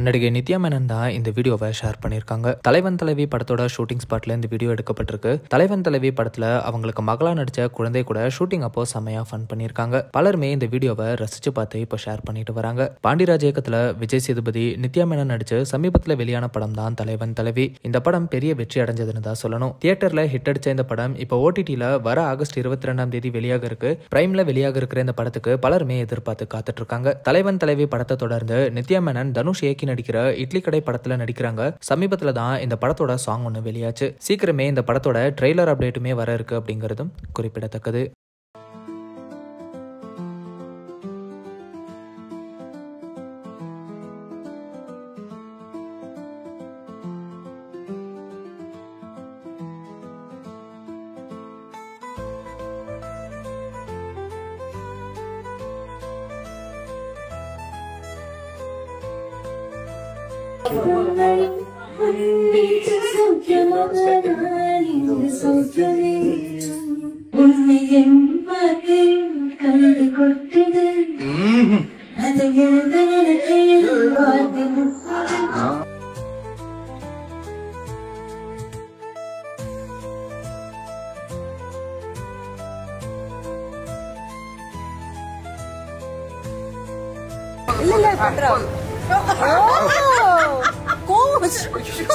நடிகை நித்யா மேனன் தான் இந்த வீடியோவை ஷேர் பண்ணிருக்காங்க. தலைவன் தலைவி படத்தோட ஷூட்டிங் ஸ்பாட்ல இந்த வீடியோ எடுக்கப்பட்டிருக்கு. தலைவன் தலைவி படத்துல அவங்களுக்கு மகளா நடிச்ச குழந்தை கூட ஷூட்டிங் அப்போ செமையா ஃபன் பண்ணிருக்காங்க. பலருமே இந்த வீடியோவை ரசிச்சு பார்த்து இப்ப ஷேர் பண்ணிட்டு வராங்க. பாண்டிராஜ் இயக்கத்துல விஜய் சேதுபதி நித்யா மேனன் நடிச்சு சமீபத்துல வெளியான படம் தான் தலைவன் தலைவி. இந்த படம் பெரிய வெற்றி அடைஞ்சதுன்னு தான் சொல்லணும். தியேட்டர்ல ஹிட் அடிச்ச இந்த படம் இப்ப ஓடிடில வர ஆகஸ்ட் 22 வெளியாக இருக்கு. பிரைம்ல வெளியாக இருக்கிற இந்த படத்துக்கு பலருமே எதிர்பார்த்து காத்துட்டு இருக்காங்க. தலைவன் தலைவி படத்தை தொடர்ந்து நித்யா மேனன் தனுஷ் இயக்கி நடிக்கிற இட்லி கடை படத்துல நடிக்கிறாங்க. சமீபத்துல தான் இந்த படத்தோட சாங் ஒன்னு வெளியாச்சு. சீக்கிரமே இந்த படத்தோட ட்ரெய்லர் அப்டேட்டுமே வர இருக்கு அப்படிங்கறதும் குறிப்பிடத்தக்கது.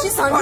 She's on